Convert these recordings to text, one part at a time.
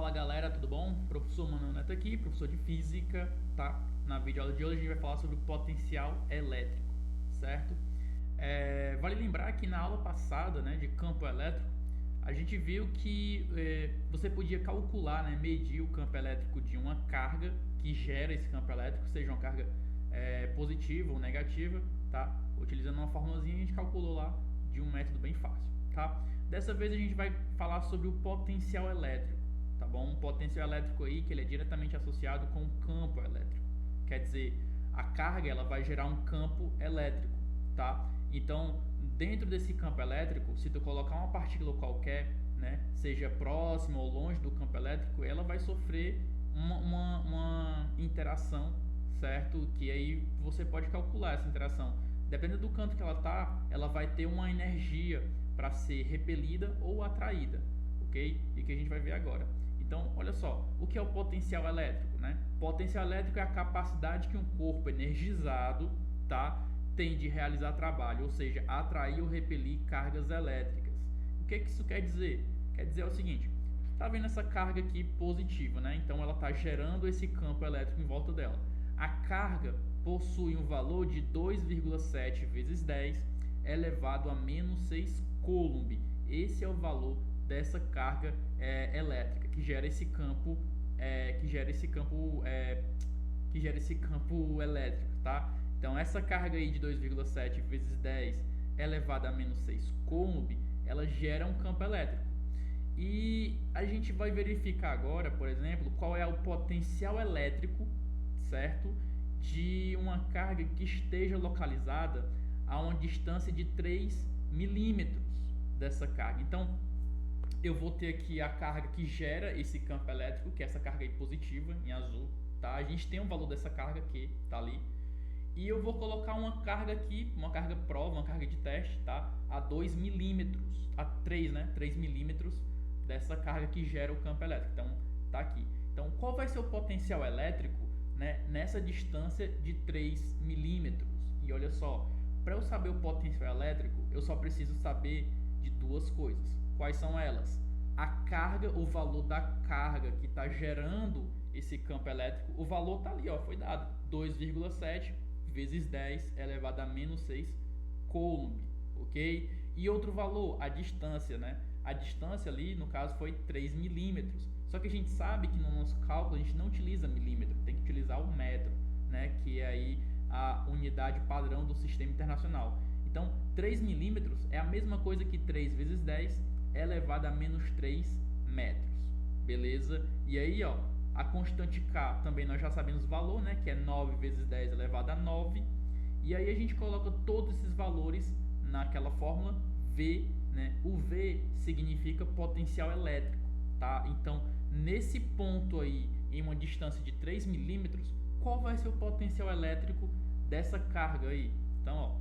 Fala galera, tudo bom? Professor Manuel Neto aqui, professor de Física, tá? Na videoaula de hoje a gente vai falar sobre o potencial elétrico, certo? Vale lembrar que na aula passada, né, de campo elétrico, a gente viu que você podia calcular, né, medir o campo elétrico de uma carga que gera esse campo elétrico, seja uma carga positiva ou negativa, tá? Utilizando uma formulazinha a gente calculou lá de um método bem fácil, tá? Dessa vez a gente vai falar sobre o potencial elétrico, tá bom? Um potencial elétrico aí que ele é diretamente associado com o campo elétrico. Quer dizer, a carga ela vai gerar um campo elétrico, tá? Então, dentro desse campo elétrico, se tu colocar uma partícula qualquer, né, seja próxima ou longe do campo elétrico, ela vai sofrer uma interação, certo? Que aí você pode calcular essa interação. Dependendo do canto que ela tá, ela vai ter uma energia para ser repelida ou atraída, ok? E que a gente vai ver agora. Então, olha só, o que é o potencial elétrico, né? Potencial elétrico é a capacidade que um corpo energizado, tá, tem de realizar trabalho, ou seja, atrair ou repelir cargas elétricas. O que isso quer dizer? Quer dizer o seguinte, tá vendo essa carga aqui positiva, né? Então ela está gerando esse campo elétrico em volta dela. A carga possui um valor de 2,7 vezes 10 elevado a menos 6 coulomb. Esse é o valor dessa carga elétrica que gera esse campo elétrico, tá? Então essa carga aí de 2,7 vezes 10 elevado a menos 6 coulomb, ela gera um campo elétrico. E a gente vai verificar agora, por exemplo, qual é o potencial elétrico, certo? De uma carga que esteja localizada a uma distância de 3 milímetros dessa carga. Então, eu vou ter aqui a carga que gera esse campo elétrico, que é essa carga aí positiva, em azul, tá? A gente tem um valor dessa carga que tá ali. E eu vou colocar uma carga aqui, uma carga prova, uma carga de teste, tá? A 2 milímetros, a 3, né? 3 milímetros dessa carga que gera o campo elétrico. Então, tá aqui. Então, qual vai ser o potencial elétrico, né, nessa distância de 3 milímetros? E olha só, para eu saber o potencial elétrico, eu só preciso saber de duas coisas. Quais são elas? A carga, o valor da carga que está gerando esse campo elétrico, o valor está ali, ó, foi dado, 2,7 vezes 10 elevado a menos 6 coulomb, ok? E outro valor, a distância, né? A distância ali, no caso, foi 3 milímetros. Só que a gente sabe que no nosso cálculo a gente não utiliza milímetro, tem que utilizar o metro, né? Que é aí a unidade padrão do sistema internacional. Então, 3 milímetros é a mesma coisa que 3 vezes 10 elevado a menos 3 metros, beleza? E aí, ó, a constante K também nós já sabemos o valor, né? Que é 9 vezes 10 elevado a 9. E aí a gente coloca todos esses valores naquela fórmula V, né? O V significa potencial elétrico, tá? Então, nesse ponto aí, em uma distância de 3 milímetros, qual vai ser o potencial elétrico dessa carga aí? Então, ó,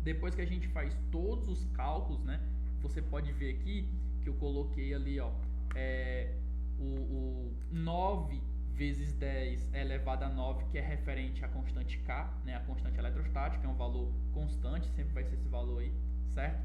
depois que a gente faz todos os cálculos, né? Você pode ver aqui que eu coloquei ali, ó, o 9 vezes 10 elevado a 9, que é referente à constante K, né? A constante eletrostática é um valor constante, sempre vai ser esse valor aí, certo?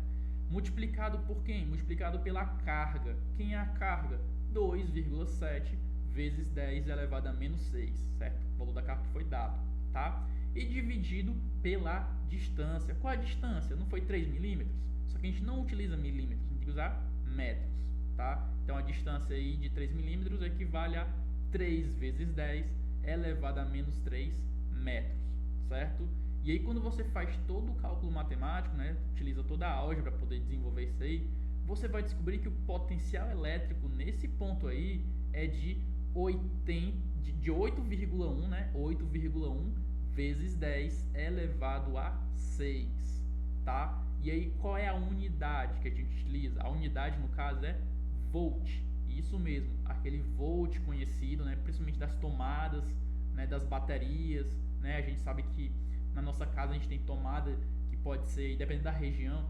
Multiplicado por quem? Multiplicado pela carga. Quem é a carga? 2,7 vezes 10 elevado a menos 6, certo? O valor da carga que foi dado, tá? E dividido pela distância. Qual é a distância? Não foi 3 milímetros? Só que a gente não utiliza milímetros, a gente tem que usar metros, tá? Então a distância aí de 3 milímetros equivale a 3 vezes 10 elevado a menos 3 metros, certo? E aí quando você faz todo o cálculo matemático, né, utiliza toda a álgebra para poder desenvolver isso aí, você vai descobrir que o potencial elétrico nesse ponto aí é de 8,1, né? 8,1 vezes 10 elevado a 6, tá? E aí qual é a unidade que a gente utiliza? A unidade no caso é volt. Isso mesmo, aquele volt conhecido, né, principalmente das tomadas, né, das baterias, né? A gente sabe que na nossa casa a gente tem tomada que pode ser, dependendo da região,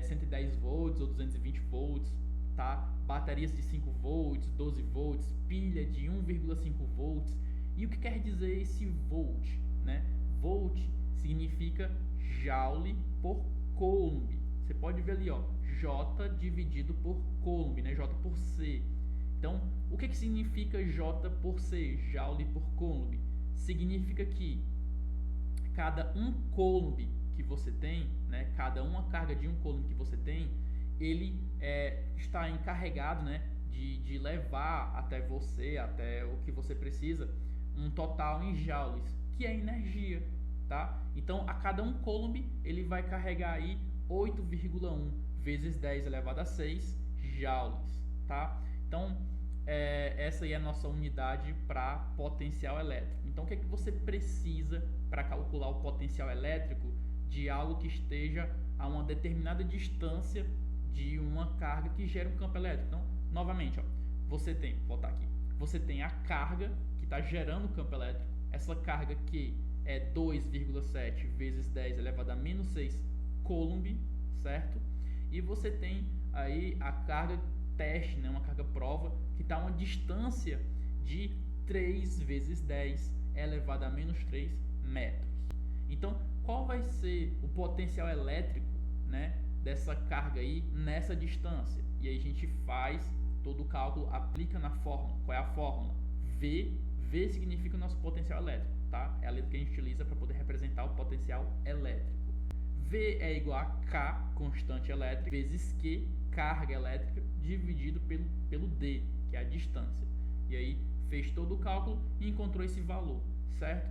110 volts ou 220 volts, tá? Baterias de 5 volts, 12 volts, pilha de 1,5 volts. E o que quer dizer esse volt, né? Volt significa joule por coulomb. Você pode ver ali, ó, J dividido por coulomb, né? J por C. Então, O que significa J por C, Joule por Coulomb? Significa que cada um Coulomb que você tem, né, cada uma carga de um Coulomb que você tem, ele está encarregado, né, de levar até você, até o que você precisa, um total em joules, que é energia, tá? Então, a cada um Coulomb, ele vai carregar aí 8,1 vezes 10 elevado a 6 joules, tá? Então, essa aí é a nossa unidade para potencial elétrico. Então, o que é que você precisa para calcular o potencial elétrico de algo que esteja a uma determinada distância de uma carga que gera um campo elétrico? Então, novamente, ó, você tem, vou voltar aqui, você tem a carga que está gerando o campo elétrico, essa carga que é 2,7 vezes 10 elevado a menos 6 Coulomb, certo? E você tem aí a carga teste, né, uma carga prova, que está a uma distância de 3 vezes 10 elevado a menos 3 metros. Então, qual vai ser o potencial elétrico, né, dessa carga aí nessa distância? E aí a gente faz todo o cálculo, aplica na fórmula. Qual é a fórmula? V significa o nosso potencial elétrico, tá? É a letra que a gente utiliza para poder representar o potencial elétrico. V é igual a K, constante elétrica, vezes Q, carga elétrica, dividido pelo D, que é a distância. E aí fez todo o cálculo e encontrou esse valor, certo?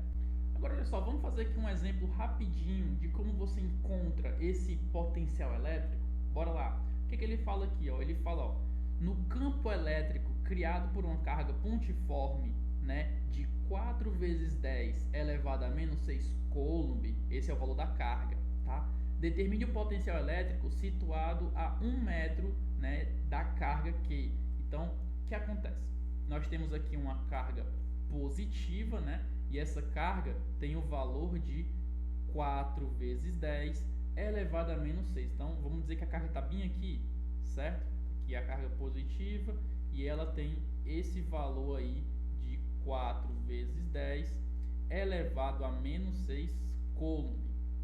Agora olha só, vamos fazer aqui um exemplo rapidinho de como você encontra esse potencial elétrico. Bora lá. O que ele fala aqui? Ó? Ele fala, ó, no campo elétrico criado por uma carga pontiforme, né, de 4 vezes 10 elevado a menos 6 Coulomb, esse é o valor da carga, tá? Determine o potencial elétrico situado a 1 metro, né, da carga Q. Então, o que acontece? Nós temos aqui uma carga positiva, né, e essa carga tem o valor de 4 vezes 10 elevado a menos 6. Então, vamos dizer que a carga está bem aqui, certo? Aqui é a carga positiva e ela tem esse valor aí de 4 vezes 10 elevado a menos 6 Coulomb,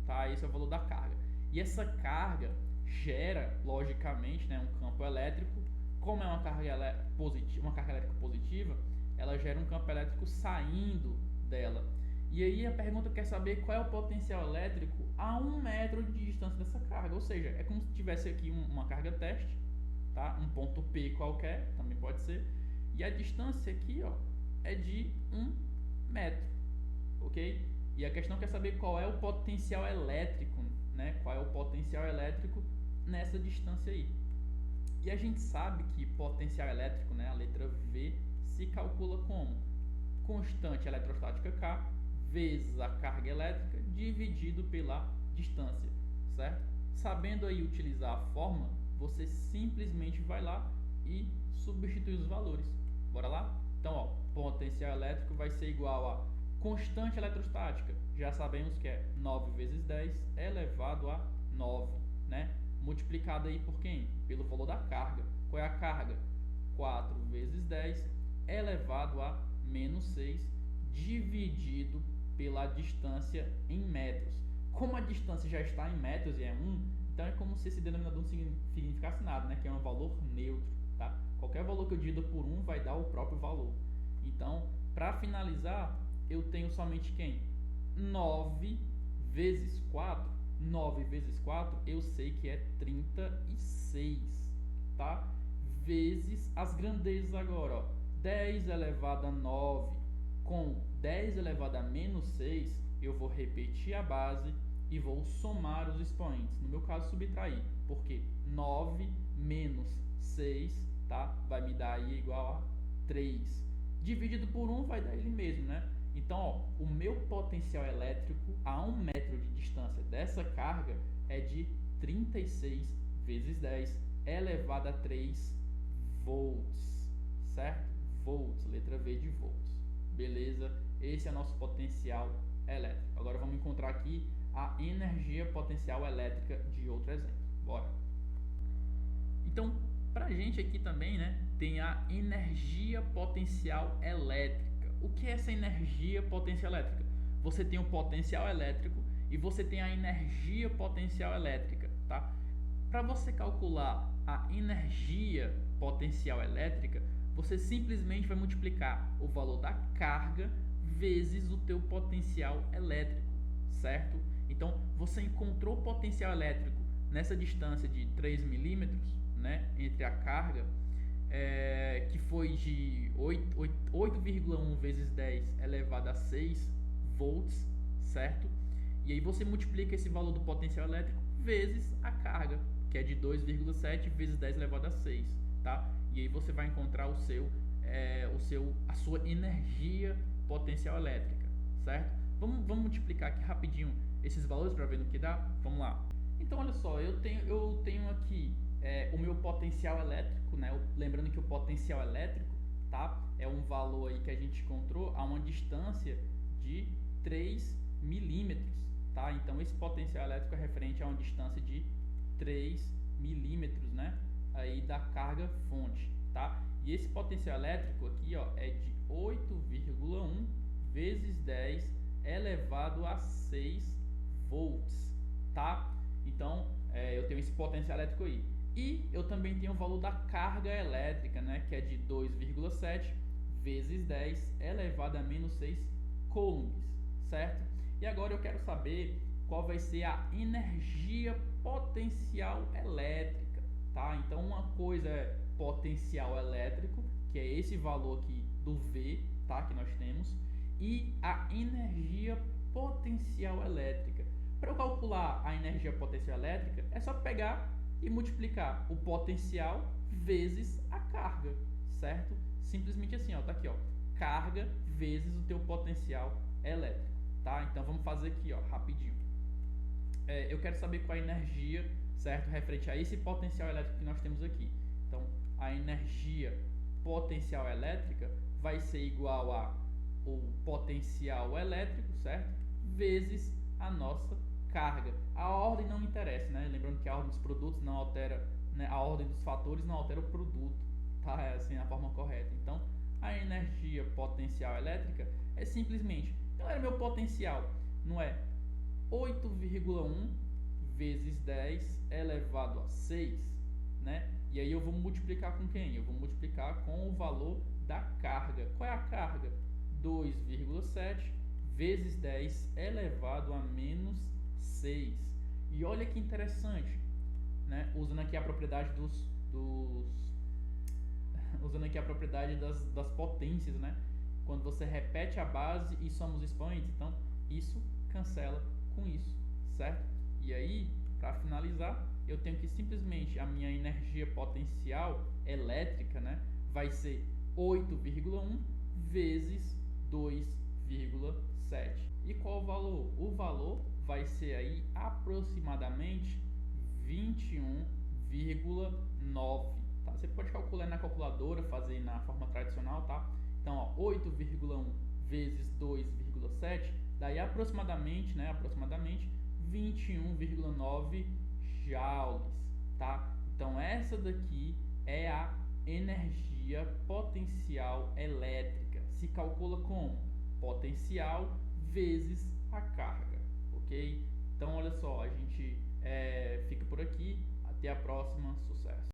tá? Esse é o valor da carga. E essa carga gera, logicamente, né, um campo elétrico. Como é uma carga elétrica positiva, ela gera um campo elétrico saindo dela. E aí a pergunta quer saber qual é o potencial elétrico a 1 metro de distância dessa carga. Ou seja, é como se tivesse aqui uma carga teste, tá? Um ponto P qualquer, também pode ser. E a distância aqui, ó, é de 1 metro, ok? E a questão quer saber qual é o potencial elétrico, né? Qual é o potencial elétrico nessa distância aí. E a gente sabe que potencial elétrico, né, a letra V, se calcula como constante eletrostática K vezes a carga elétrica dividido pela distância, certo? Sabendo aí utilizar a fórmula, você simplesmente vai lá e substitui os valores. Bora lá? Então, ó, potencial elétrico vai ser igual a constante eletrostática. Já sabemos que é 9 vezes 10 elevado a 9, né? Multiplicado aí por quem? Pelo valor da carga. Qual é a carga? 4 vezes 10 elevado a menos 6 dividido pela distância em metros. Como a distância já está em metros e é 1, então é como se esse denominador não significasse nada, né? Que é um valor neutro, tá? Qualquer valor que eu divida por 1 vai dar o próprio valor. Então, para finalizar, eu tenho somente quem? 9 vezes 4. 9 vezes 4 eu sei que é 36, tá? Vezes as grandezas agora, ó. 10 elevado a 9 com 10 elevado a menos 6, eu vou repetir a base e vou somar os expoentes. No meu caso, subtrair, porque 9 menos 6, tá? Vai me dar aí igual a 3. Dividido por 1 vai dar ele mesmo, né? Então, ó, o meu potencial elétrico a 1 metro de distância dessa carga é de 36 vezes 10 elevado a 3 volts, certo? Volts, letra V de volts. Beleza? Esse é nosso potencial elétrico. Agora vamos encontrar aqui a energia potencial elétrica de outro exemplo. Bora! Então, pra gente aqui também, né, tem a energia potencial elétrica. O que é essa energia potencial elétrica? Você tem o potencial elétrico e você tem a energia potencial elétrica, tá? Para você calcular a energia potencial elétrica, você simplesmente vai multiplicar o valor da carga vezes o teu potencial elétrico, certo? Então, você encontrou o potencial elétrico nessa distância de 3 milímetros, né, entre a carga, que foi de 8,1 vezes 10 elevado a 6 volts, certo? E aí você multiplica esse valor do potencial elétrico vezes a carga, que é de 2,7 vezes 10 elevado a 6, tá? E aí você vai encontrar a sua energia potencial elétrica, certo? Vamos multiplicar aqui rapidinho esses valores para ver no que dá? Vamos lá. Então, olha só, eu tenho aqui o meu potencial elétrico, né? Lembrando que o potencial elétrico, tá? É um valor aí que a gente encontrou a uma distância de 3 milímetros, tá? Então, esse potencial elétrico é referente a uma distância de 3 milímetros, né? Aí da carga fonte, tá? E esse potencial elétrico aqui, ó, é de 8,1 vezes 10 elevado a 6 volts, tá? Então, eu tenho esse potencial elétrico aí. E eu também tenho o valor da carga elétrica, né? Que é de 2,7 vezes 10 elevado a menos 6 coulombs, certo? E agora eu quero saber qual vai ser a energia potencial elétrica, tá? Então, uma coisa é potencial elétrico, que é esse valor aqui do V, tá? Que nós temos, e a energia potencial elétrica. Para eu calcular a energia potencial elétrica, é só pegar e multiplicar o potencial vezes a carga, certo? Simplesmente assim, ó, tá aqui, ó, carga vezes o teu potencial elétrico, tá? Então vamos fazer aqui, ó, rapidinho. Eu quero saber qual a energia, certo, referente a esse potencial elétrico que nós temos aqui. Então, a energia potencial elétrica vai ser igual a o potencial elétrico, certo, vezes a nossa carga. A ordem não interessa, né? Lembrando que a ordem dos produtos não altera, né? A ordem dos fatores não altera o produto, tá? É assim a forma correta. Então, a energia potencial elétrica é simplesmente, galera, meu potencial não é 8,1 vezes 10 elevado a 6, né? E aí eu vou multiplicar com quem? Eu vou multiplicar com o valor da carga. Qual é a carga? 2,7 vezes 10 elevado a menos 6. E olha que interessante, né? Usando aqui a propriedade usando aqui a propriedade das potências, né? Quando você repete a base e soma os expoentes, então isso cancela com isso, certo? E aí, para finalizar, eu tenho que simplesmente a minha energia potencial elétrica, né, vai ser 8,1 vezes 2,7. E qual o valor? O valor vai ser aí aproximadamente 21,9. Tá? Você pode calcular na calculadora, fazer na forma tradicional, tá? Então, ó, 8,1 vezes 2,7, daí aproximadamente, né, 21,9 joules, tá? Então, essa daqui é a energia potencial elétrica. Se calcula como? Potencial vezes a carga, ok? Então, olha só, a gente fica por aqui. Até a próxima. Sucesso!